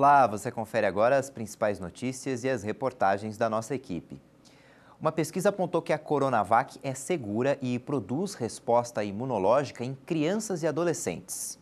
Olá, você confere agora as principais notícias e as reportagens da nossa equipe. Uma pesquisa apontou que a Coronavac é segura e produz resposta imunológica em crianças e adolescentes.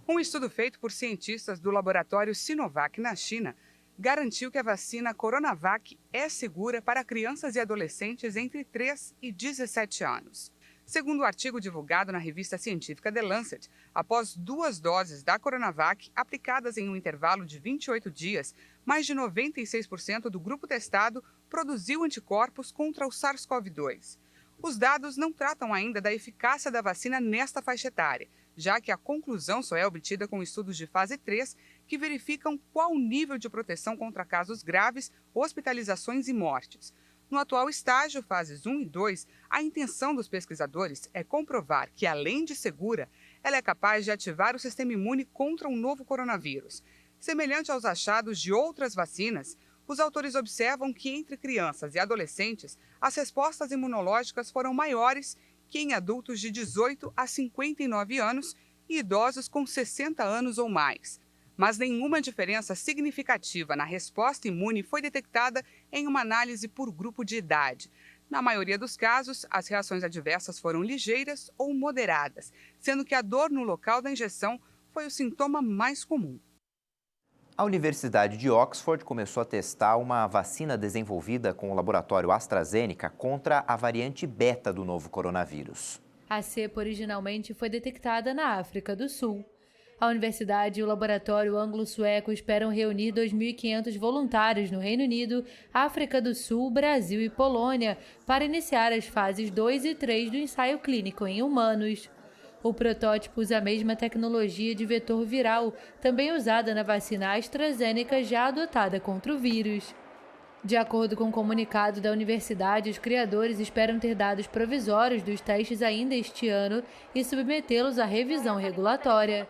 Um estudo feito por cientistas do laboratório Sinovac na China garantiu que a vacina Coronavac é segura para crianças e adolescentes entre 3 e 17 anos. Segundo o artigo divulgado na revista científica The Lancet, após 2 doses da Coronavac aplicadas em um intervalo de 28 dias, mais de 96% do grupo testado produziu anticorpos contra o SARS-CoV-2. Os dados não tratam ainda da eficácia da vacina nesta faixa etária, já que a conclusão só é obtida com estudos de fase 3, que verificam qual o nível de proteção contra casos graves, hospitalizações e mortes. No atual estágio, fases 1 e 2, a intenção dos pesquisadores é comprovar que, além de segura, ela é capaz de ativar o sistema imune contra um novo coronavírus. Semelhante aos achados de outras vacinas, os autores observam que entre crianças e adolescentes, as respostas imunológicas foram maiores que em adultos de 18 a 59 anos e idosos com 60 anos ou mais. Mas nenhuma diferença significativa na resposta imune foi detectada em uma análise por grupo de idade. Na maioria dos casos, as reações adversas foram ligeiras ou moderadas, sendo que a dor no local da injeção foi o sintoma mais comum. A Universidade de Oxford começou a testar uma vacina desenvolvida com o laboratório AstraZeneca contra a variante beta do novo coronavírus. A cepa originalmente foi detectada na África do Sul. A universidade e o laboratório anglo-sueco esperam reunir 2.500 voluntários no Reino Unido, África do Sul, Brasil e Polônia para iniciar as fases 2 e 3 do ensaio clínico em humanos. O protótipo usa a mesma tecnologia de vetor viral, também usada na vacina AstraZeneca já adotada contra o vírus. De acordo com o comunicado da universidade, os criadores esperam ter dados provisórios dos testes ainda este ano e submetê-los à revisão regulatória.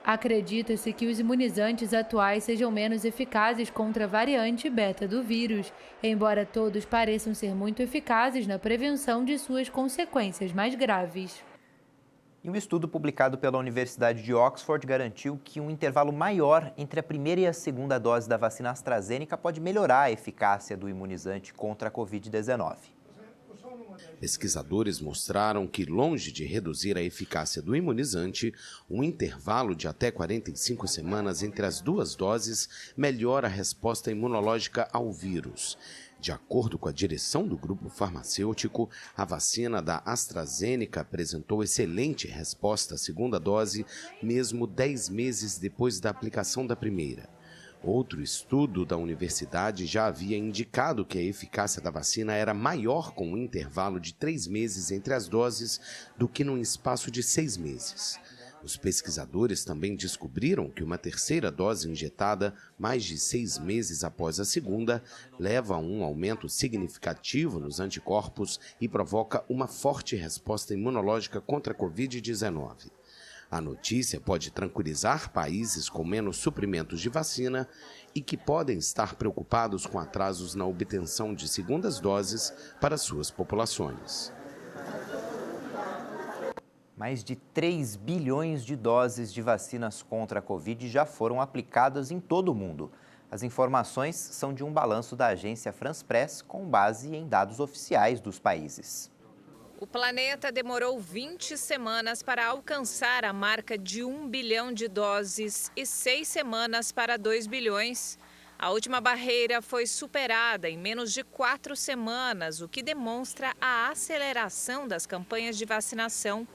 Acredita-se que os imunizantes atuais sejam menos eficazes contra a variante beta do vírus, embora todos pareçam ser muito eficazes na prevenção de suas consequências mais graves. E um estudo publicado pela Universidade de Oxford garantiu que um intervalo maior entre a primeira e a segunda dose da vacina AstraZeneca pode melhorar a eficácia do imunizante contra a Covid-19. Pesquisadores mostraram que, longe de reduzir a eficácia do imunizante, um intervalo de até 45 semanas entre as 2 doses melhora a resposta imunológica ao vírus. De acordo com a direção do grupo farmacêutico, a vacina da AstraZeneca apresentou excelente resposta à segunda dose, mesmo 10 meses depois da aplicação da primeira. Outro estudo da universidade já havia indicado que a eficácia da vacina era maior com um intervalo de 3 meses entre as doses do que num espaço de 6 meses. Os pesquisadores também descobriram que uma terceira dose injetada mais de 6 meses após a segunda leva a um aumento significativo nos anticorpos e provoca uma forte resposta imunológica contra a Covid-19. A notícia pode tranquilizar países com menos suprimentos de vacina e que podem estar preocupados com atrasos na obtenção de segundas doses para suas populações. Mais de 3 bilhões de doses de vacinas contra a Covid já foram aplicadas em todo o mundo. As informações são de um balanço da agência France Press com base em dados oficiais dos países. O planeta demorou 20 semanas para alcançar a marca de 1 bilhão de doses e 6 semanas para 2 bilhões. A última barreira foi superada em menos de 4 semanas, o que demonstra a aceleração das campanhas de vacinação.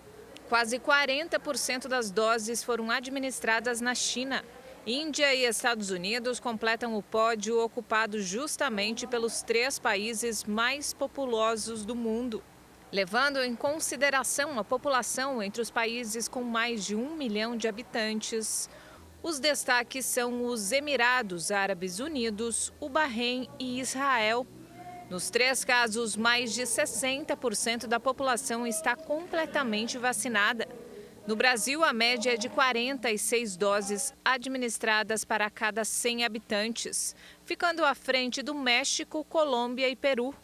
Quase 40% das doses foram administradas na China. Índia e Estados Unidos completam o pódio ocupado justamente pelos 3 países mais populosos do mundo. Levando em consideração a população entre os países com mais de 1 milhão de habitantes, os destaques são os Emirados Árabes Unidos, o Bahrein e Israel. Nos 3 casos, mais de 60% da população está completamente vacinada. No Brasil, a média é de 46 doses administradas para cada 100 habitantes, ficando à frente do México, Colômbia e Peru.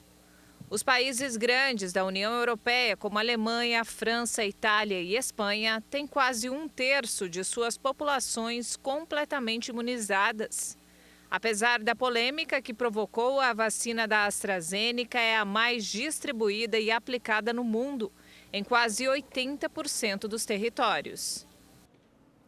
Os países grandes da União Europeia, como Alemanha, França, Itália e Espanha, têm quase 1/3 de suas populações completamente imunizadas. Apesar da polêmica que provocou, a vacina da AstraZeneca é a mais distribuída e aplicada no mundo, em quase 80% dos territórios.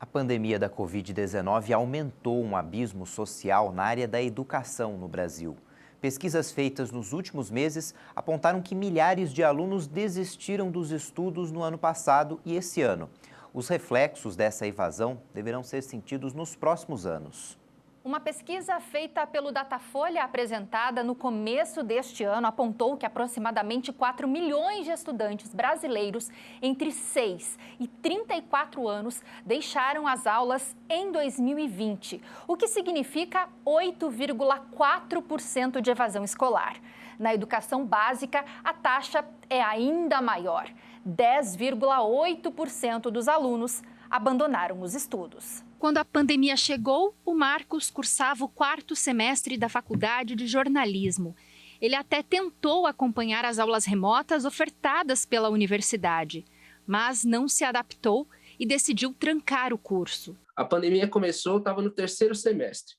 A pandemia da Covid-19 aumentou um abismo social na área da educação no Brasil. Pesquisas feitas nos últimos meses apontaram que milhares de alunos desistiram dos estudos no ano passado e esse ano. Os reflexos dessa evasão deverão ser sentidos nos próximos anos. Uma pesquisa feita pelo Datafolha, apresentada no começo deste ano, apontou que aproximadamente 4 milhões de estudantes brasileiros entre 6 e 34 anos deixaram as aulas em 2020, o que significa 8,4% de evasão escolar. Na educação básica, a taxa é ainda maior. 10,8% dos alunos abandonaram os estudos. Quando a pandemia chegou, o Marcos cursava o 4º semestre da faculdade de jornalismo. Ele até tentou acompanhar as aulas remotas ofertadas pela universidade, mas não se adaptou e decidiu trancar o curso. A pandemia começou, eu estava no 3º semestre.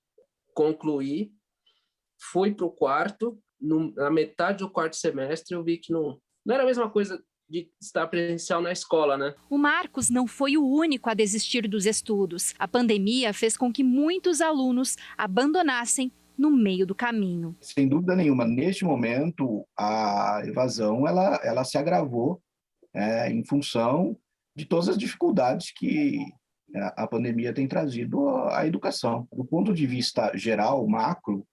Concluí, fui para o 4º, na metade do 4º semestre eu vi que não era a mesma coisa de estar presencial na escola, né? O Marcos não foi o único a desistir dos estudos. A pandemia fez com que muitos alunos abandonassem no meio do caminho. Sem dúvida nenhuma, neste momento, a evasão ela se agravou em função de todas as dificuldades que a pandemia tem trazido à educação. Do ponto de vista geral, macro,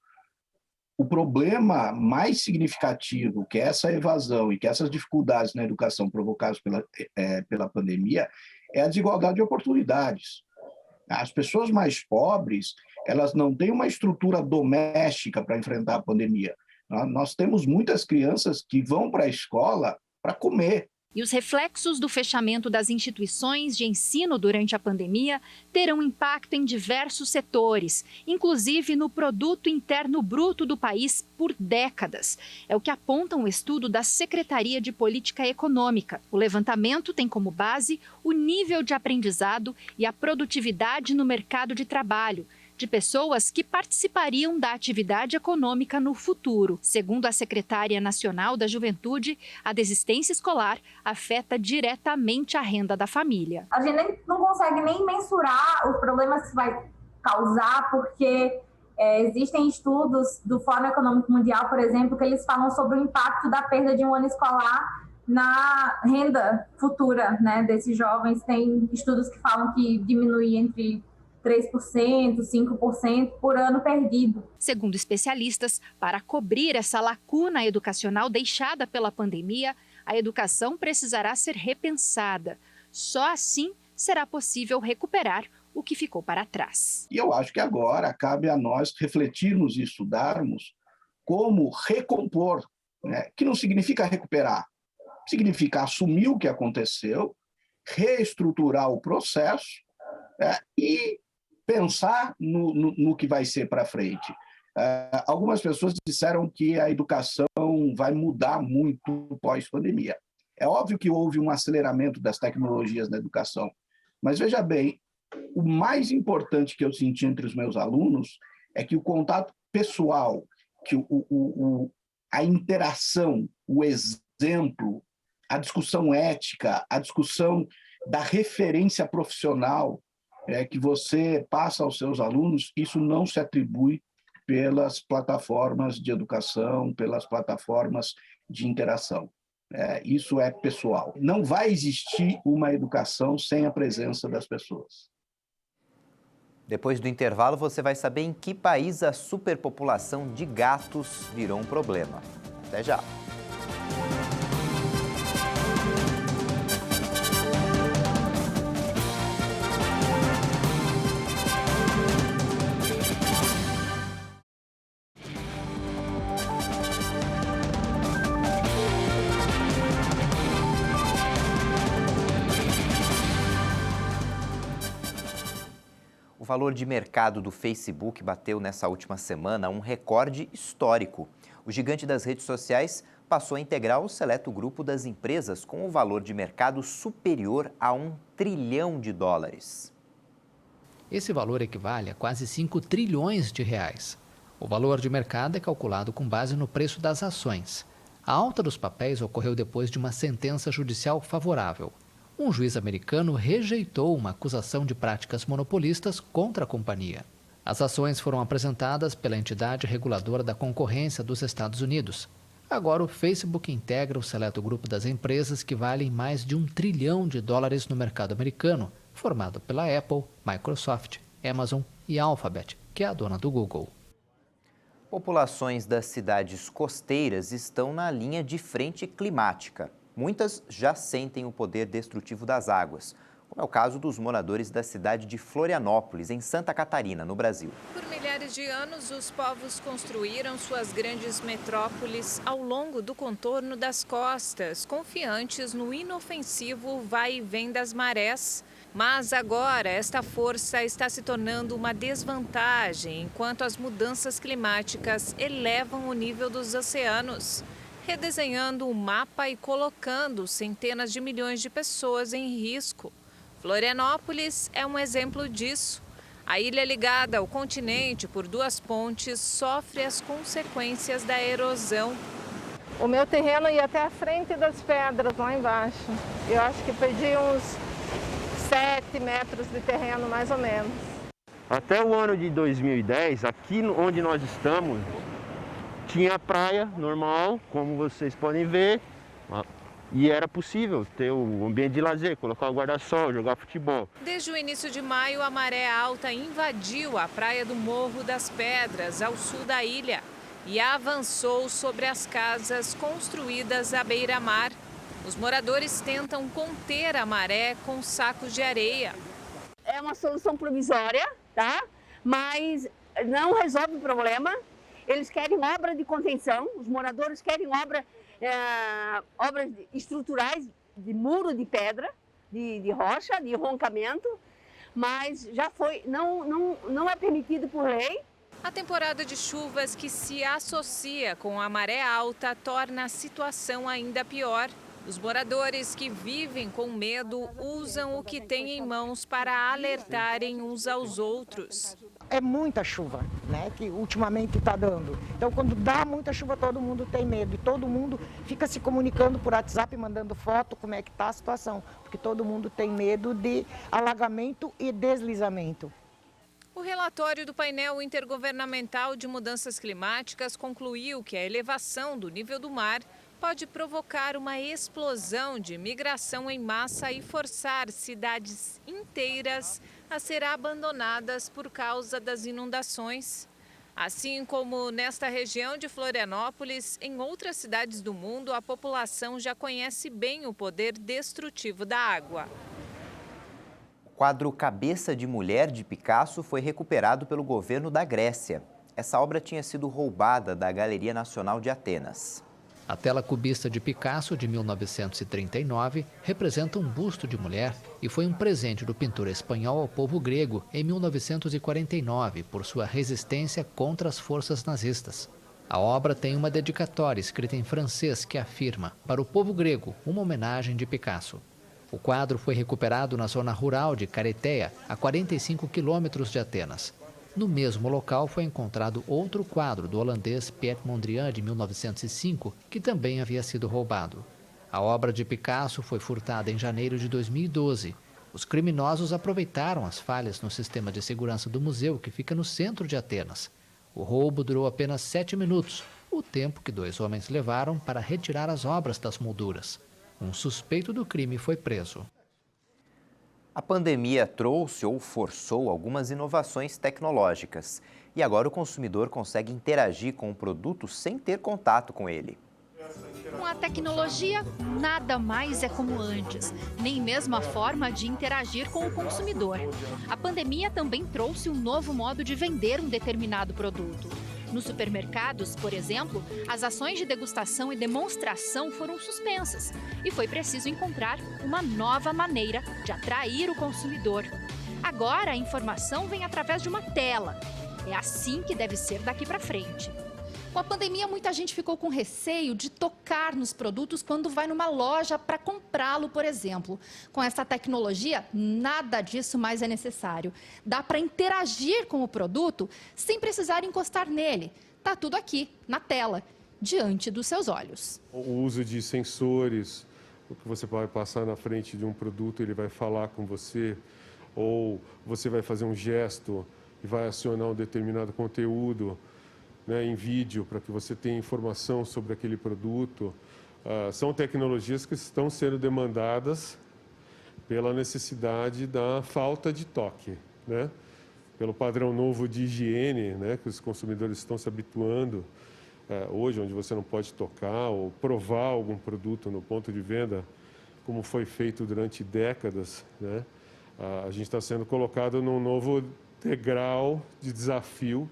o problema mais significativo que essa evasão e que essas dificuldades na educação provocadas pela pandemia é a desigualdade de oportunidades. As pessoas mais pobres, elas não têm uma estrutura doméstica para enfrentar a pandemia. Nós temos muitas crianças que vão para a escola para comer. E os reflexos do fechamento das instituições de ensino durante a pandemia terão impacto em diversos setores, inclusive no produto interno bruto do país por décadas. É o que aponta um estudo da Secretaria de Política Econômica. O levantamento tem como base o nível de aprendizado e a produtividade no mercado de trabalho de pessoas que participariam da atividade econômica no futuro. Segundo a secretária nacional da Juventude, a desistência escolar afeta diretamente a renda da família. A gente não consegue nem mensurar os problemas que vai causar, porque existem estudos do Fórum Econômico Mundial, por exemplo, que eles falam sobre o impacto da perda de um ano escolar na renda futura, né, desses jovens. Tem estudos que falam que diminui entre 3%, 5% por ano perdido. Segundo especialistas, para cobrir essa lacuna educacional deixada pela pandemia, a educação precisará ser repensada. Só assim será possível recuperar o que ficou para trás. E eu acho que agora cabe a nós refletirmos e estudarmos como recompor, né? Que não significa recuperar, significa assumir o que aconteceu, reestruturar o processo e pensar no que vai ser para frente. Algumas pessoas disseram que a educação vai mudar muito pós-pandemia. É óbvio que houve um aceleramento das tecnologias na educação, mas veja bem, o mais importante que eu senti entre os meus alunos é que o contato pessoal, que a interação, o exemplo, a discussão ética, a discussão da referência profissional, que você passa aos seus alunos, isso não se atribui pelas plataformas de educação, pelas plataformas de interação. Isso é pessoal. Não vai existir uma educação sem a presença das pessoas. Depois do intervalo, você vai saber em que país a superpopulação de gatos virou um problema. Até já! O valor de mercado do Facebook bateu nessa última semana um recorde histórico. O gigante das redes sociais passou a integrar o seleto grupo das empresas com o valor de mercado superior a US$ 1 trilhão. Esse valor equivale a quase 5 trilhões de reais. O valor de mercado é calculado com base no preço das ações. A alta dos papéis ocorreu depois de uma sentença judicial favorável. Um juiz americano rejeitou uma acusação de práticas monopolistas contra a companhia. As ações foram apresentadas pela entidade reguladora da concorrência dos Estados Unidos. Agora, o Facebook integra o seleto grupo das empresas que valem mais de US$ 1 trilhão no mercado americano, formado pela Apple, Microsoft, Amazon e Alphabet, que é a dona do Google. Populações das cidades costeiras estão na linha de frente climática. Muitas já sentem o poder destrutivo das águas, como é o caso dos moradores da cidade de Florianópolis, em Santa Catarina, no Brasil. Por milhares de anos, os povos construíram suas grandes metrópoles ao longo do contorno das costas, confiantes no inofensivo vai e vem das marés. Mas agora, esta força está se tornando uma desvantagem, enquanto as mudanças climáticas elevam o nível dos oceanos, redesenhando o mapa e colocando centenas de milhões de pessoas em risco. Florianópolis é um exemplo disso. A ilha ligada ao continente por 2 pontes sofre as consequências da erosão. O meu terreno ia até a frente das pedras lá embaixo. Eu acho que perdi uns 7 metros de terreno, mais ou menos. Até o ano de 2010, aqui onde nós estamos, tinha praia normal, como vocês podem ver. E era possível ter um ambiente de lazer, colocar o guarda-sol, jogar futebol. Desde o início de maio, a maré alta invadiu a praia do Morro das Pedras, ao sul da ilha, e avançou sobre as casas construídas à beira-mar. Os moradores tentam conter a maré com sacos de areia. É uma solução provisória, tá? Mas não resolve o problema. Eles querem obra de contenção, os moradores querem obras estruturais de muro de pedra, de rocha, de roncamento, mas já foi, não é permitido por lei. A temporada de chuvas que se associa com a maré alta torna a situação ainda pior. Os moradores que vivem com medo usam o que têm em mãos para alertarem uns aos outros. É muita chuva, né, que ultimamente está dando. Então, quando dá muita chuva, todo mundo tem medo. E todo mundo fica se comunicando por WhatsApp, mandando foto, como é que está a situação. Porque todo mundo tem medo de alagamento e deslizamento. O relatório do painel intergovernamental de mudanças climáticas concluiu que a elevação do nível do mar pode provocar uma explosão de migração em massa e forçar cidades inteiras a ser abandonadas por causa das inundações. Assim como nesta região de Florianópolis, em outras cidades do mundo, a população já conhece bem o poder destrutivo da água. O quadro Cabeça de Mulher, de Picasso, foi recuperado pelo governo da Grécia. Essa obra tinha sido roubada da Galeria Nacional de Atenas. A tela cubista de Picasso, de 1939, representa um busto de mulher e foi um presente do pintor espanhol ao povo grego em 1949 por sua resistência contra as forças nazistas. A obra tem uma dedicatória escrita em francês que afirma, para o povo grego, uma homenagem de Picasso. O quadro foi recuperado na zona rural de Careteia, a 45 quilômetros de Atenas. No mesmo local foi encontrado outro quadro do holandês Piet Mondrian, de 1905, que também havia sido roubado. A obra de Picasso foi furtada em janeiro de 2012. Os criminosos aproveitaram as falhas no sistema de segurança do museu, que fica no centro de Atenas. O roubo durou apenas 7 minutos, o tempo que 2 homens levaram para retirar as obras das molduras. Um suspeito do crime foi preso. A pandemia trouxe ou forçou algumas inovações tecnológicas e agora o consumidor consegue interagir com o produto sem ter contato com ele. Com a tecnologia, nada mais é como antes, nem mesmo a forma de interagir com o consumidor. A pandemia também trouxe um novo modo de vender um determinado produto. Nos supermercados, por exemplo, as ações de degustação e demonstração foram suspensas e foi preciso encontrar uma nova maneira de atrair o consumidor. Agora, a informação vem através de uma tela. É assim que deve ser daqui para frente. Com a pandemia, muita gente ficou com receio de tocar nos produtos quando vai numa loja para comprá-lo, por exemplo. Com essa tecnologia, nada disso mais é necessário. Dá para interagir com o produto sem precisar encostar nele. Tá tudo aqui, na tela, diante dos seus olhos. O uso de sensores, o que você vai passar na frente de um produto, ele vai falar com você, ou você vai fazer um gesto e vai acionar um determinado conteúdo, né, em vídeo, para que você tenha informação sobre aquele produto. São tecnologias que estão sendo demandadas pela necessidade da falta de toque, né? Pelo padrão novo de higiene, né, que os consumidores estão se habituando hoje, onde você não pode tocar ou provar algum produto no ponto de venda, como foi feito durante décadas, né? A gente está sendo colocado num novo degrau de desafio,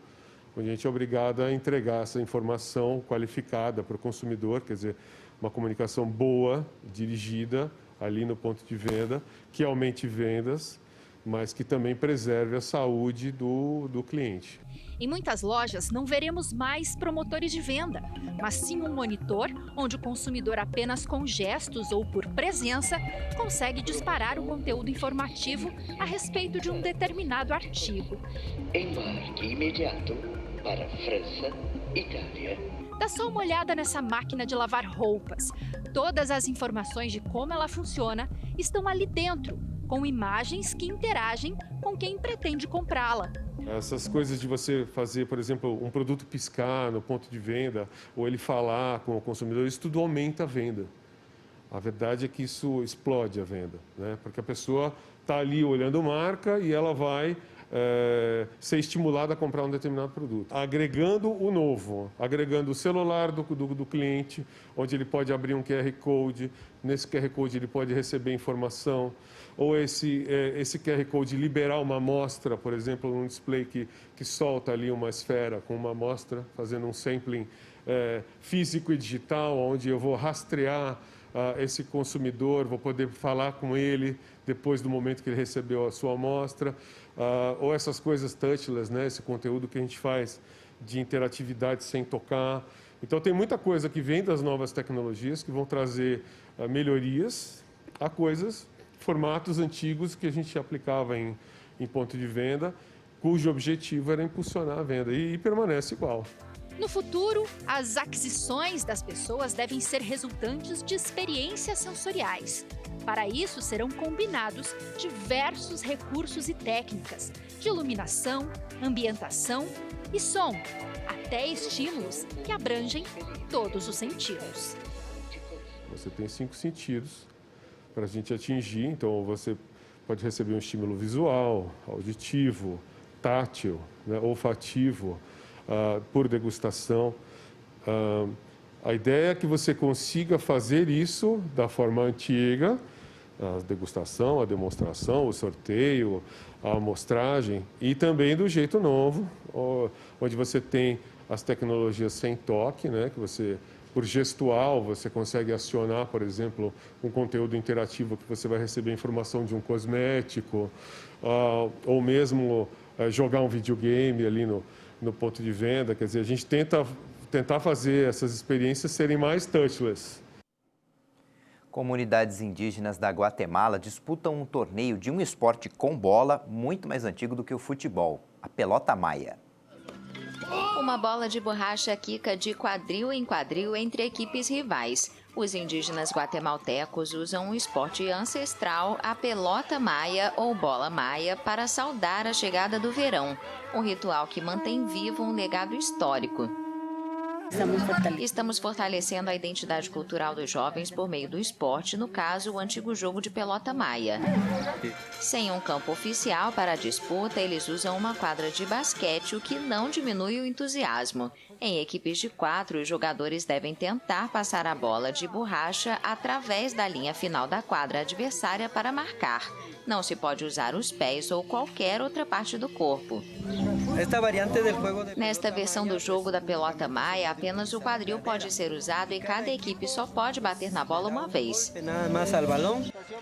onde a gente é obrigado a entregar essa informação qualificada para o consumidor, quer dizer, uma comunicação boa, dirigida ali no ponto de venda, que aumente vendas, mas que também preserve a saúde do cliente. Em muitas lojas, não veremos mais promotores de venda, mas sim um monitor onde o consumidor, apenas com gestos ou por presença, consegue disparar o conteúdo informativo a respeito de um determinado artigo. Embarque imediato para França, Itália. Dá só uma olhada nessa máquina de lavar roupas. Todas as informações de como ela funciona estão ali dentro, com imagens que interagem com quem pretende comprá-la. Essas coisas de você fazer, por exemplo, um produto piscar no ponto de venda, ou ele falar com o consumidor, isso tudo aumenta a venda. A verdade é que isso explode a venda, né? Porque a pessoa está ali olhando a marca e ela vai ser estimulada a comprar um determinado produto. Agregando o novo, agregando o celular do cliente, onde ele pode abrir um QR Code, nesse QR Code ele pode receber informação, ou esse QR Code liberar uma amostra, por exemplo, num display que solta ali uma esfera com uma amostra, fazendo um sampling físico e digital, onde eu vou rastrear esse consumidor, vou poder falar com ele depois do momento que ele recebeu a sua amostra, ou essas coisas touchless, né? Esse conteúdo que a gente faz de interatividade sem tocar. Então tem muita coisa que vem das novas tecnologias que vão trazer melhorias a coisas, formatos antigos que a gente aplicava em ponto de venda, cujo objetivo era impulsionar a venda e permanece igual. No futuro, as aquisições das pessoas devem ser resultantes de experiências sensoriais. Para isso, serão combinados diversos recursos e técnicas de iluminação, ambientação e som, até estímulos que abrangem todos os sentidos. Você tem 5 sentidos para a gente atingir, então você pode receber um estímulo visual, auditivo, tátil, né, olfativo, por degustação. A ideia é que você consiga fazer isso da forma antiga, a degustação, a demonstração, o sorteio, a amostragem, e também do jeito novo, onde você tem as tecnologias sem toque, né, que você, por gestual, você consegue acionar, por exemplo, um conteúdo interativo que você vai receber informação de um cosmético, ou mesmo jogar um videogame ali no ponto de venda. Quer dizer, a gente tentar fazer essas experiências serem mais touchless. Comunidades indígenas da Guatemala disputam um torneio de um esporte com bola muito mais antigo do que o futebol, a pelota maia. Uma bola de borracha quica de quadril em quadril entre equipes rivais. Os indígenas guatemaltecos usam um esporte ancestral, a pelota maia ou bola maia, para saudar a chegada do verão, um ritual que mantém vivo um legado histórico. Estamos fortalecendo a identidade cultural dos jovens por meio do esporte, no caso, o antigo jogo de pelota maia. Sem um campo oficial para a disputa, eles usam uma quadra de basquete, o que não diminui o entusiasmo. Em equipes de 4, os jogadores devem tentar passar a bola de borracha através da linha final da quadra adversária para marcar. Não se pode usar os pés ou qualquer outra parte do corpo. Nesta versão do jogo da pelota maia, apenas o quadril pode ser usado e cada equipe só pode bater na bola uma vez.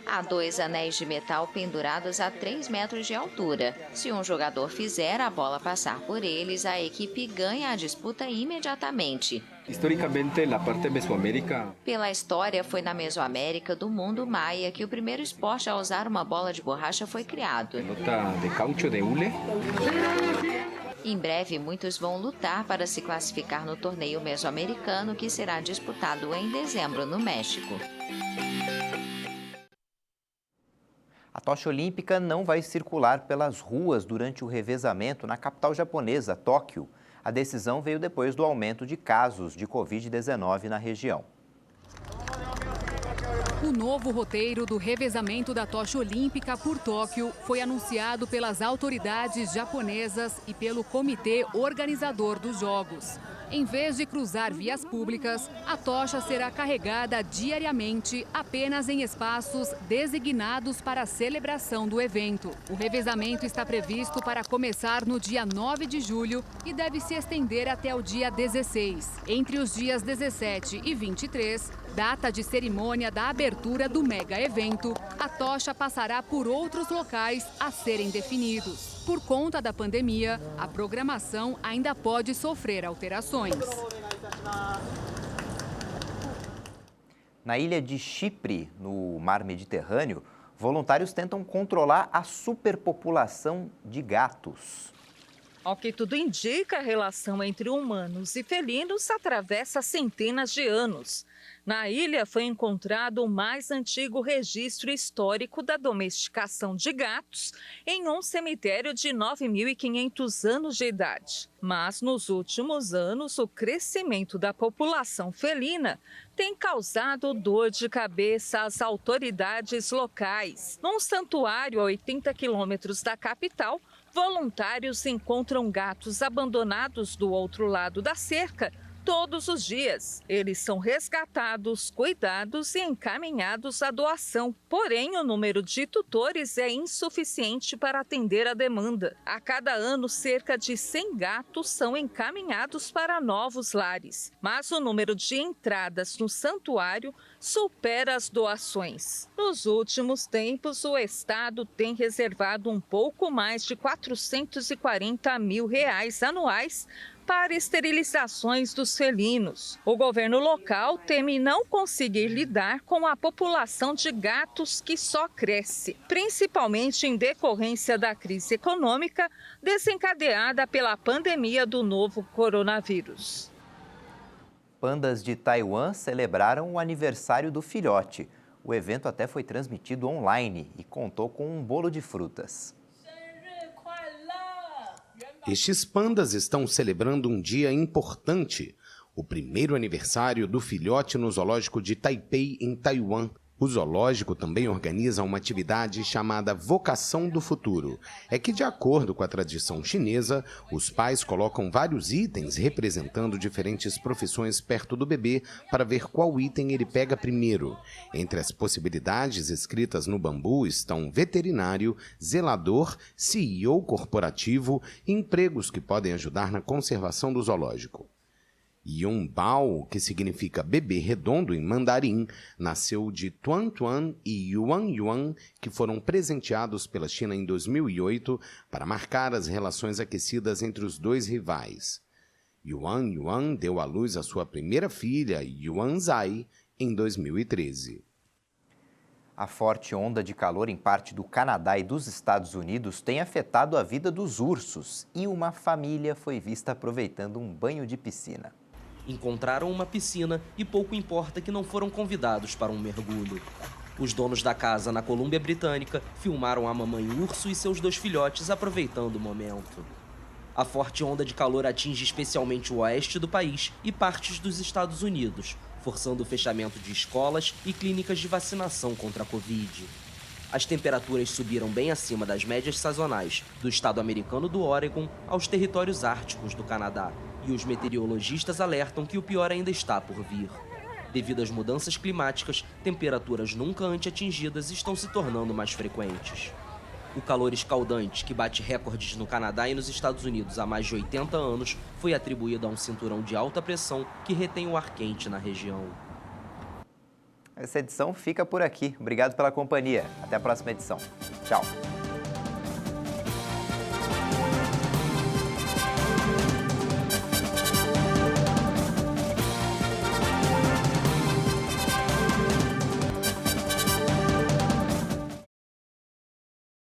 Há 2 anéis de metal pendurados a 3 metros de altura. Se um jogador fizer a bola passar por eles, a equipe ganha a disputa imediatamente. Historicamente, na parte Mesoamérica. Pela história, foi na Mesoamérica do mundo maia que o primeiro esporte a usar uma bola de borracha foi criado. Pelota de caucho de hule. Em breve, muitos vão lutar para se classificar no torneio mesoamericano que será disputado em dezembro no México. A tocha olímpica não vai circular pelas ruas durante o revezamento na capital japonesa, Tóquio. A decisão veio depois do aumento de casos de Covid-19 na região. O novo roteiro do revezamento da tocha olímpica por Tóquio foi anunciado pelas autoridades japonesas e pelo comitê organizador dos Jogos. Em vez de cruzar vias públicas, a tocha será carregada diariamente apenas em espaços designados para a celebração do evento. O revezamento está previsto para começar no dia 9 de julho e deve se estender até o dia 16. Entre os dias 17 e 23, data de cerimônia da abertura do mega evento, a tocha passará por outros locais a serem definidos. Por conta da pandemia, a programação ainda pode sofrer alterações. Na ilha de Chipre, no mar Mediterrâneo, voluntários tentam controlar a superpopulação de gatos. Ao que tudo indica, a relação entre humanos e felinos atravessa centenas de anos. Na ilha foi encontrado o mais antigo registro histórico da domesticação de gatos em um cemitério de 9.500 anos de idade. Mas nos últimos anos, o crescimento da população felina tem causado dor de cabeça às autoridades locais. Num santuário a 80 quilômetros da capital, voluntários encontram gatos abandonados do outro lado da cerca todos os dias. Eles são resgatados, cuidados e encaminhados à doação. Porém, o número de tutores é insuficiente para atender a demanda. A cada ano, cerca de 100 gatos são encaminhados para novos lares. Mas o número de entradas no santuário supera as doações. Nos últimos tempos, o Estado tem reservado um pouco mais de R$440 mil anuais para esterilizações dos felinos. O governo local teme não conseguir lidar com a população de gatos que só cresce, principalmente em decorrência da crise econômica desencadeada pela pandemia do novo coronavírus. Pandas de Taiwan celebraram o aniversário do filhote. O evento até foi transmitido online e contou com um bolo de frutas. Estes pandas estão celebrando um dia importante, o primeiro aniversário do filhote no zoológico de Taipei, em Taiwan. O zoológico também organiza uma atividade chamada Vocação do Futuro. É que, de acordo com a tradição chinesa, os pais colocam vários itens representando diferentes profissões perto do bebê para ver qual item ele pega primeiro. Entre as possibilidades escritas no bambu estão veterinário, zelador, CEO corporativo e empregos que podem ajudar na conservação do zoológico. Yunbao, que significa bebê redondo em mandarim, nasceu de Tuan Tuan e Yuan Yuan, que foram presenteados pela China em 2008 para marcar as relações aquecidas entre os dois rivais. Yuan Yuan deu à luz a sua primeira filha, Yuan Zai, em 2013. A forte onda de calor em parte do Canadá e dos Estados Unidos tem afetado a vida dos ursos e uma família foi vista aproveitando um banho de piscina. Encontraram uma piscina e pouco importa que não foram convidados para um mergulho. Os donos da casa na Colômbia Britânica filmaram a mamãe urso e seus 2 filhotes aproveitando o momento. A forte onda de calor atinge especialmente o oeste do país e partes dos Estados Unidos, forçando o fechamento de escolas e clínicas de vacinação contra a Covid. As temperaturas subiram bem acima das médias sazonais do estado americano do Oregon aos territórios árticos do Canadá. E os meteorologistas alertam que o pior ainda está por vir. Devido às mudanças climáticas, temperaturas nunca antes atingidas estão se tornando mais frequentes. O calor escaldante, que bate recordes no Canadá e nos Estados Unidos há mais de 80 anos, foi atribuído a um cinturão de alta pressão que retém o ar quente na região. Essa edição fica por aqui. Obrigado pela companhia. Até a próxima edição. Tchau.